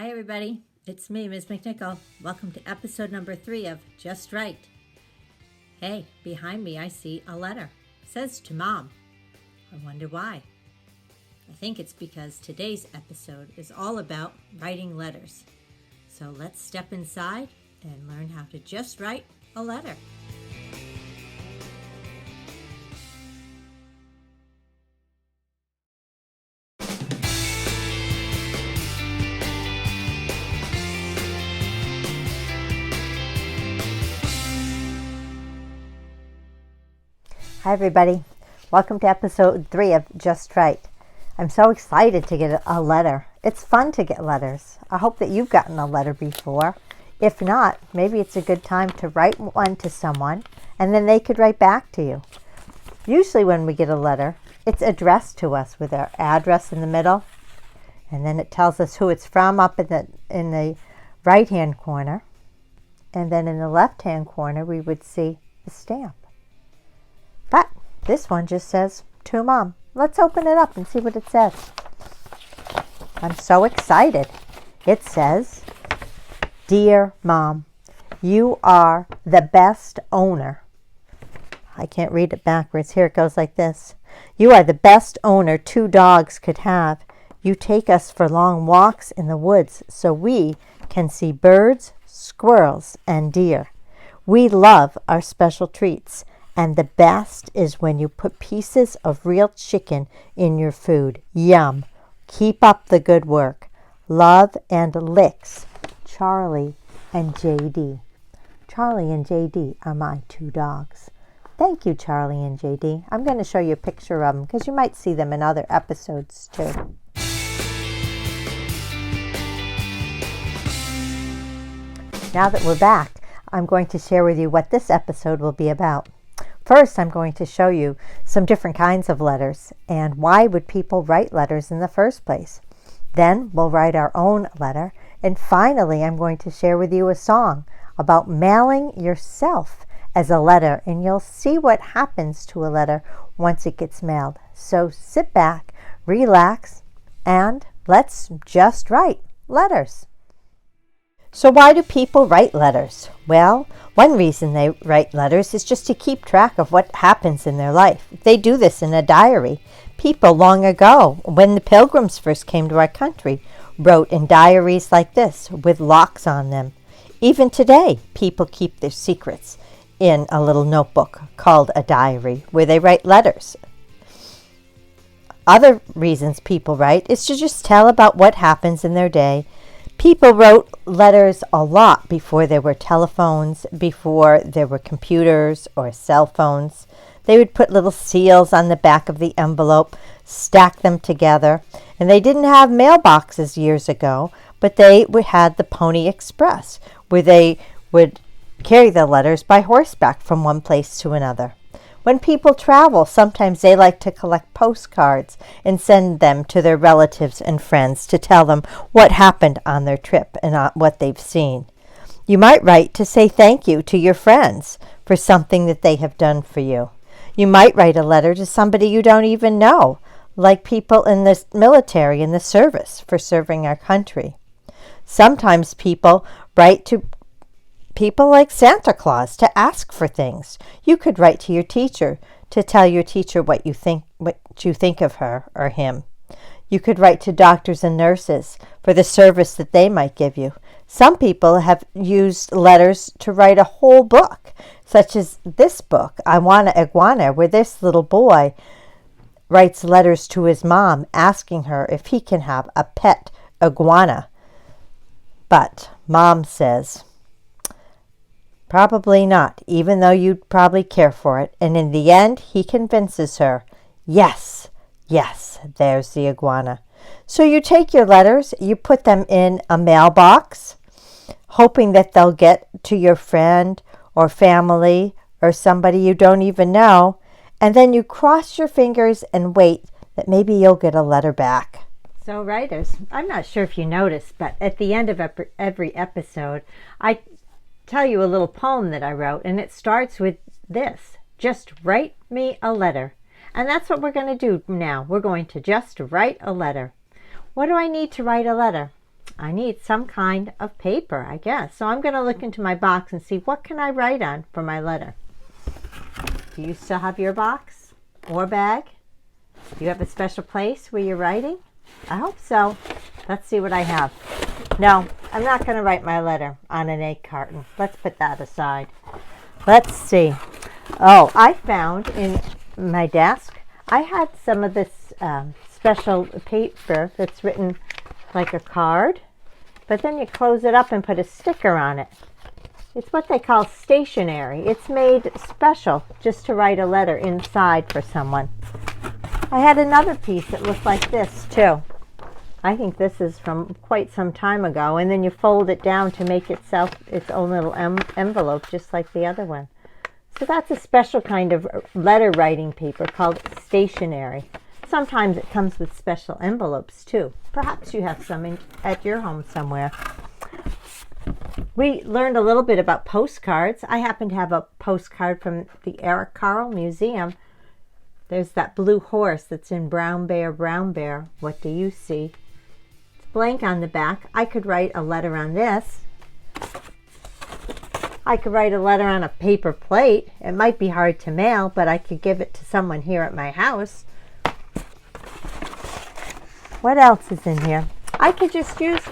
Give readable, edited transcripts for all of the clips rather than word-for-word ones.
Hi everybody, it's me, Ms. McNickol. Welcome to episode number 3 of Just Right. Hey, behind me I see a letter. It says to Mom. I wonder why. I think it's because today's episode is all about writing letters. So let's step inside and learn how to just write a letter. Hi everybody, welcome to episode 3 of Just Right. I'm so excited to get a letter. It's fun to get letters. I hope that you've gotten a letter before. If not, maybe it's a good time to write one to someone and then they could write back to you. Usually when we get a letter, it's addressed to us with our address in the middle, and then it tells us who it's from up in the right-hand corner, and then in the left-hand corner we would see the stamp. But this one just says, to Mom. Let's open it up and see what it says. I'm so excited. It says, Dear Mom, you are the best owner. I can't read it backwards. Here it goes like this. You are the best owner 2 dogs could have. You take us for long walks in the woods so we can see birds, squirrels, and deer. We love our special treats. And the best is when you put pieces of real chicken in your food. Yum. Keep up the good work. Love and licks, Charlie and JD. Charlie and JD are my 2 dogs. Thank you, Charlie and JD. I'm going to show you a picture of them because you might see them in other episodes too. Now that we're back, I'm going to share with you what this episode will be about. First, I'm going to show you some different kinds of letters and why would people write letters in the first place. Then we'll write our own letter. And finally, I'm going to share with you a song about mailing yourself as a letter. And you'll see what happens to a letter once it gets mailed. So sit back, relax, and let's just write letters. So why do people write letters? Well, one reason they write letters is just to keep track of what happens in their life. They do this in a diary. People long ago, when the Pilgrims first came to our country, wrote in diaries like this with locks on them. Even today, people keep their secrets in a little notebook called a diary where they write letters. Other reasons people write is to just tell about what happens in their day. People wrote letters a lot before there were telephones, before there were computers or cell phones. They would put little seals on the back of the envelope, stack them together. And they didn't have mailboxes years ago, but they had the Pony Express, where they would carry the letters by horseback from one place to another. When people travel, sometimes they like to collect postcards and send them to their relatives and friends to tell them what happened on their trip and what they've seen. You might write to say thank you to your friends for something that they have done for you. You might write a letter to somebody you don't even know, like people in the military and the service for serving our country. Sometimes people write to people like Santa Claus to ask for things. You could write to your teacher to tell your teacher what you think of her or him. You could write to doctors and nurses for the service that they might give you. Some people have used letters to write a whole book, such as this book, I Want an Iguana, where this little boy writes letters to his mom asking her if he can have a pet iguana. But Mom says, probably not, even though you'd probably care for it. And in the end, he convinces her, yes, there's the iguana. So you take your letters, you put them in a mailbox, hoping that they'll get to your friend or family or somebody you don't even know. And then you cross your fingers and wait that maybe you'll get a letter back. So writers, I'm not sure if you noticed, but at the end of every episode, I tell you a little poem that I wrote, and it starts with this: just write me a letter. And that's what we're going to do now. We're going to just write a letter. What do I need to write a letter? I need some kind of paper, I guess. So I'm going to look into my box and see what can I write on for my letter. Do you still have your box or bag? Do you have a special place where you're writing? I hope so. Let's see what I have. No, I'm not going to write my letter on an egg carton. Let's put that aside. Let's see. Oh, I found in my desk, I had some of this special paper that's written like a card, but then you close it up and put a sticker on it. It's what they call stationery. It's made special just to write a letter inside for someone. I had another piece that looked like this too. I think this is from quite some time ago, and then you fold it down to make itself its own little envelope, just like the other one. So that's a special kind of letter writing paper called stationery. Sometimes it comes with special envelopes too. Perhaps you have some at your home somewhere. We learned a little bit about postcards. I happen to have a postcard from the Eric Carle Museum. There's that blue horse that's in Brown Bear, Brown Bear. What do you see? It's blank on the back. I could write a letter on this. I could write a letter on a paper plate. It might be hard to mail, but I could give it to someone here at my house. What else is in here? I could just use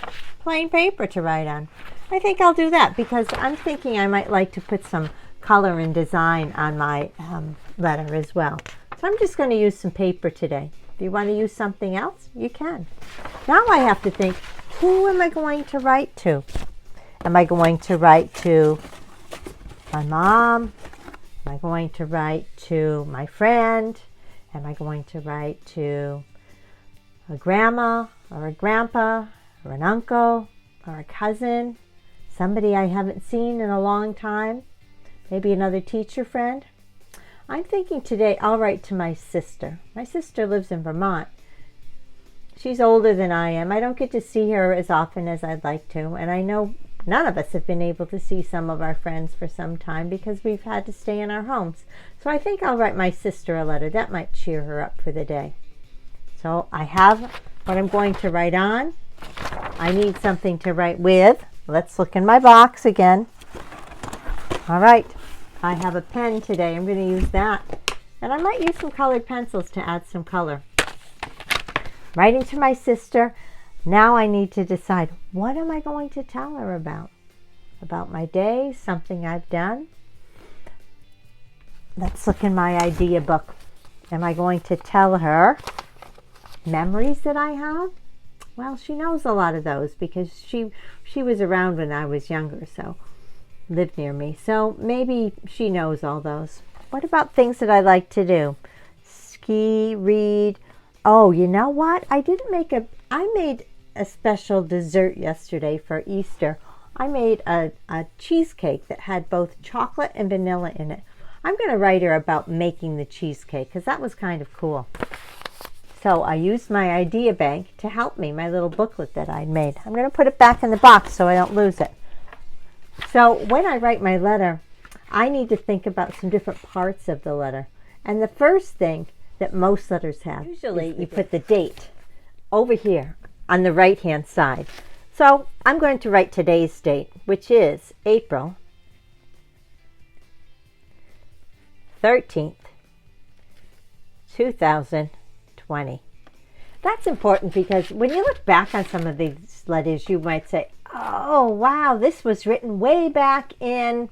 plain paper to write on. I think I'll do that because I'm thinking I might like to put some color and design on my letter as well. So I'm just going to use some paper today. If you want to use something else, you can. Now I have to think, who am I going to write to? Am I going to write to my mom? Am I going to write to my friend? Am I going to write to a grandma or a grandpa or an uncle or a cousin? Somebody I haven't seen in a long time? Maybe another teacher friend? I'm thinking today I'll write to my sister. My sister lives in Vermont. She's older than I am. I don't get to see her as often as I'd like to, and I know none of us have been able to see some of our friends for some time because we've had to stay in our homes. So I think I'll write my sister a letter. That might cheer her up for the day. So I have what I'm going to write on. I need something to write with. Let's look in my box again. All right. I have a pen today. I'm going to use that. And I might use some colored pencils to add some color. Writing to my sister. Now I need to decide, what am I going to tell her about? About my day, something I've done? Let's look in my idea book. Am I going to tell her memories that I have? Well, she knows a lot of those because she was around when I was younger, so lived near me. So maybe she knows all those. What about things that I like to do? Ski, read. Oh, you know what? I made a special dessert yesterday for Easter. I made a cheesecake that had both chocolate and vanilla in it. I'm going to write her about making the cheesecake because that was kind of cool. So I used my idea bank to help me, my little booklet that I'd made. I'm going to put it back in the box so I don't lose it. So when I write my letter, I need to think about some different parts of the letter. And the first thing that most letters have, usually you put the date over here on the right-hand side. So I'm going to write today's date, which is April 13th, 2020. That's important because when you look back on some of these letters, you might say, oh, wow, this was written way back in,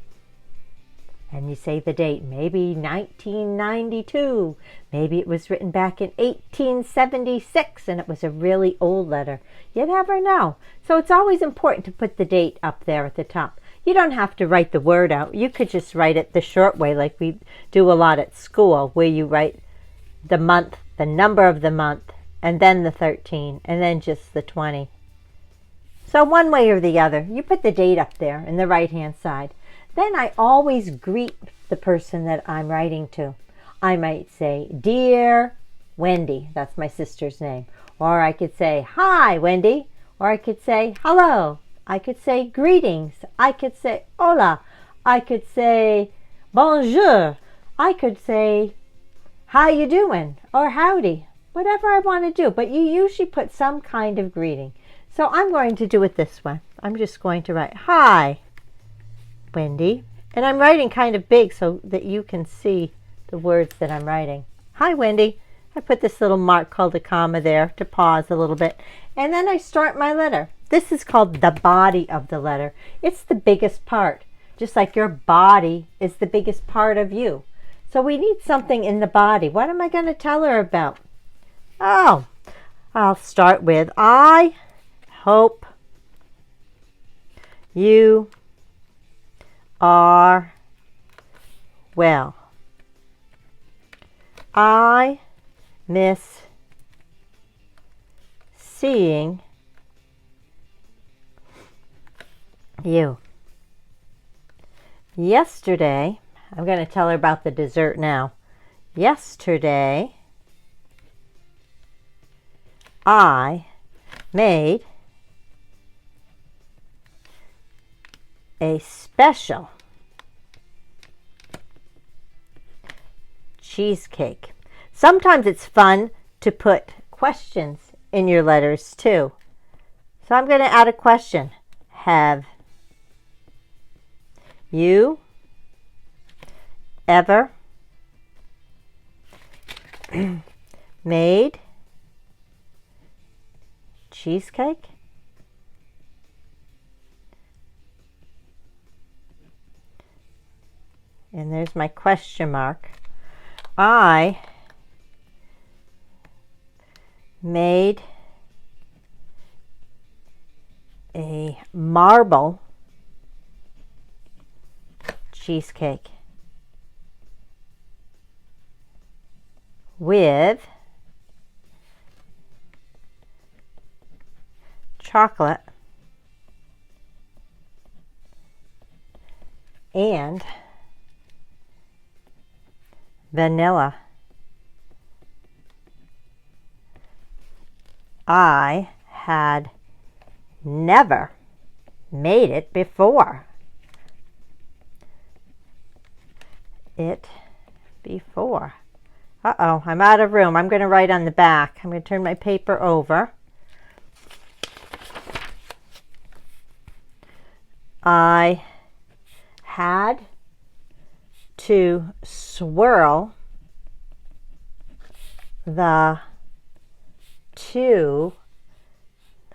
and you say the date, maybe 1992. Maybe it was written back in 1876 and it was a really old letter. You never know. So it's always important to put the date up there at the top. You don't have to write the word out. You could just write it the short way like we do a lot at school, where you write the month, the number of the month, and then the 13, and then just the 20. So one way or the other, you put the date up there in the right-hand side. Then I always greet the person that I'm writing to. I might say, Dear Wendy, that's my sister's name. Or I could say, Hi, Wendy. Or I could say, Hello. I could say, Greetings. I could say, Hola. I could say, Bonjour. I could say, How you doing? Or howdy. Whatever I want to do. But you usually put some kind of greeting. So I'm going to do it this way. I'm just going to write, "Hi, Wendy." And I'm writing kind of big so that you can see the words that I'm writing. "Hi, Wendy." I put this little mark called a comma there to pause a little bit. And then I start my letter. This is called the body of the letter. It's the biggest part, just like your body is the biggest part of you. So we need something in the body. What am I going to tell her about? Oh, I'll start with, "I hope you are well. I miss seeing you. Yesterday," I'm going to tell her about the dessert now. "Yesterday, I made a special cheesecake." Sometimes it's fun to put questions in your letters too. So I'm going to add a question. Have you ever made cheesecake? And there's my question mark. I made a marble cheesecake with chocolate and vanilla. I had never made it before. Uh-oh, I'm out of room. I'm going to write on the back. I'm going to turn my paper over. I had to swirl the two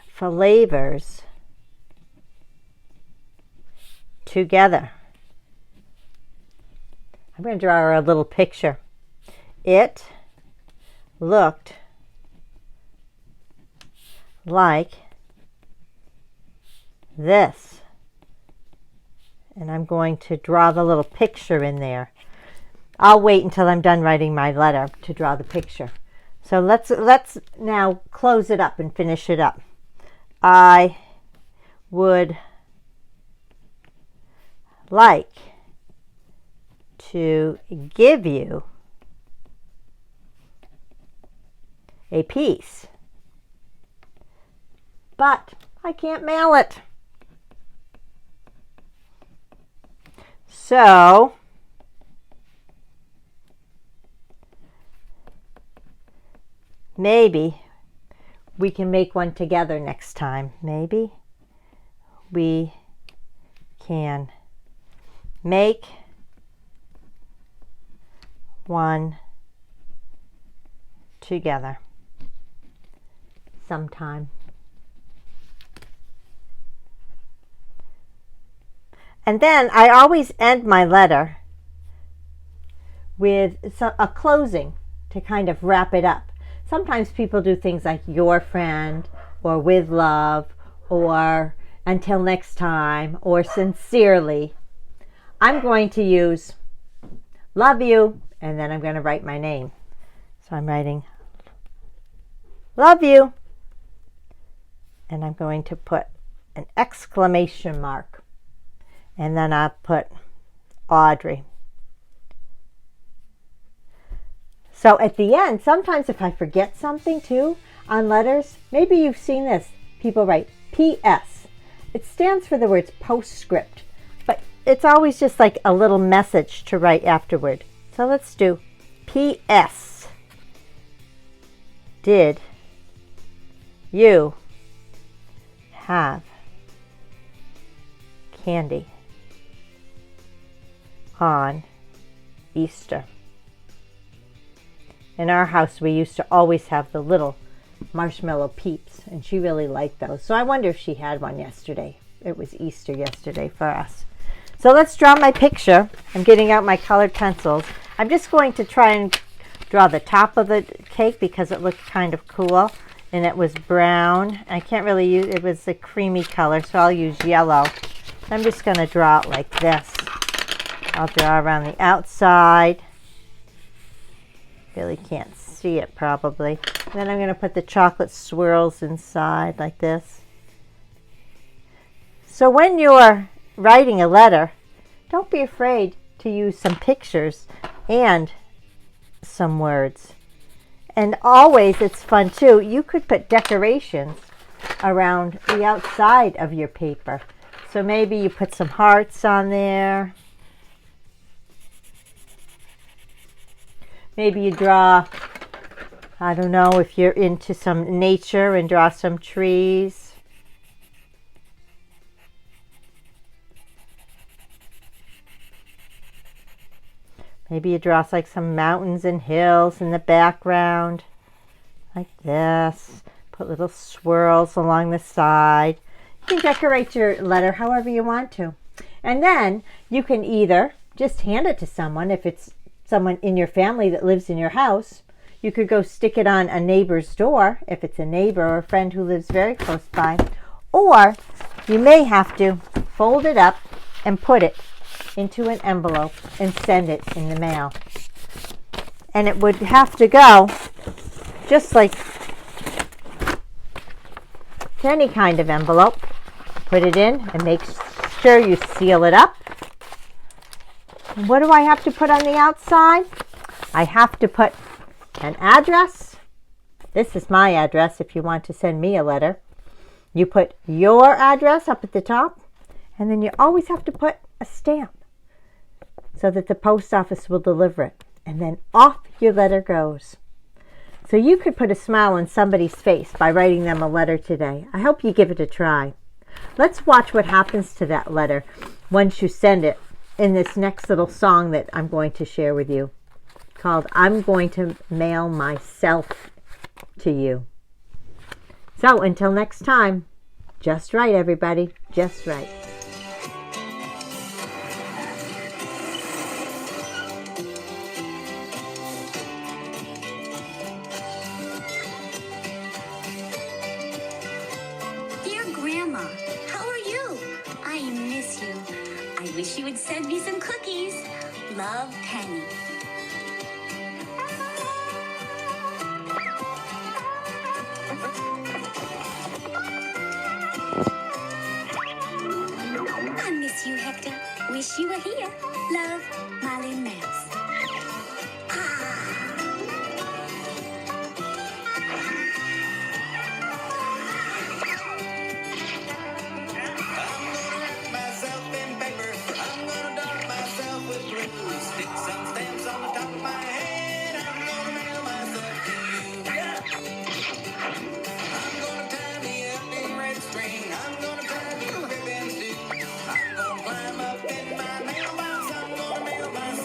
flavors together. I'm going to draw her a little picture. It looked like this. And I'm going to draw the little picture in there. I'll wait until I'm done writing my letter to draw the picture. So let's now close it up and finish it up. I would like to give you a piece, but I can't mail it. So maybe we can make one together next time. Maybe we can make one together sometime. And then I always end my letter with a closing to kind of wrap it up. Sometimes people do things like "your friend," or "with love," or "until next time," or "sincerely." I'm going to use "love you," and then I'm going to write my name. So I'm writing "love you," and I'm going to put an exclamation mark, and then I'll put Audrey. So at the end, sometimes if I forget something too on letters, maybe you've seen this. People write P.S. It stands for the words postscript, but it's always just like a little message to write afterward. So let's do P.S. Did you have candy on Easter. In our house, we used to always have the little marshmallow peeps, and she really liked those. So I wonder if she had one yesterday. It was Easter yesterday for us. So let's draw my picture. I'm getting out my colored pencils. I'm just going to try and draw the top of the cake because it looked kind of cool, and it was brown. I can't really use, it was a creamy color, so I'll use yellow. I'm just going to draw it like this. I'll draw around the outside. Really can't see it probably. And then I'm going to put the chocolate swirls inside like this. So when you're writing a letter, don't be afraid to use some pictures and some words. And always, it's fun too, you could put decorations around the outside of your paper. So maybe you put some hearts on there. Maybe you draw, I don't know, if you're into some nature, and draw some trees. Maybe you draw like some mountains and hills in the background, like this. Put little swirls along the side. You can decorate your letter however you want to. And then you can either just hand it to someone. If it's someone in your family that lives in your house, you could go stick it on a neighbor's door if it's a neighbor or a friend who lives very close by. Or you may have to fold it up and put it into an envelope and send it in the mail. And it would have to go just like to any kind of envelope. Put it in and make sure you seal it up. And what do I have to put on the outside? I have to put an address. This is my address if you want to send me a letter. You put your address up at the top, and then you always have to put a stamp so that the post office will deliver it. And then off your letter goes. So you could put a smile on somebody's face by writing them a letter today. I hope you give it a try. Let's watch what happens to that letter once you send it in this next little song that I'm going to share with you, called I'm Going to Mail Myself to You. So until next time, just right, everybody, just right. Grandma, how are you? I miss you. I wish you would send me some cookies. Love, Penny. I miss you, Hector. Wish you were here. Love, Molly Mouse. Stick some stamps on the top of my head. I'm gonna mail myself to you. I'm gonna tie me up in red string. I'm gonna tie me ribbons too. I'm gonna climb up in my mailbox. I'm gonna mail myself.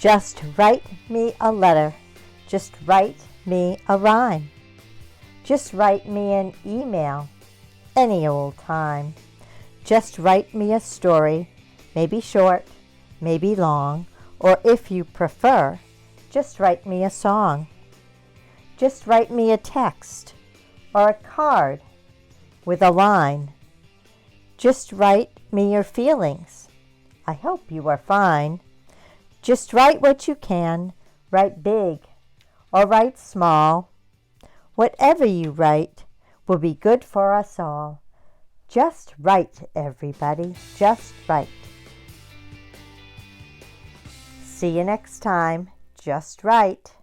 Just write me a letter. Just write me a rhyme. Just write me an email any old time. Just write me a story, maybe short, maybe long, or if you prefer, just write me a song. Just write me a text or a card with a line. Just write me your feelings. I hope you are fine. Just write what you can, write big or write small. Whatever you write will be good for us all. Just write, everybody, just write. See you next time. Just write.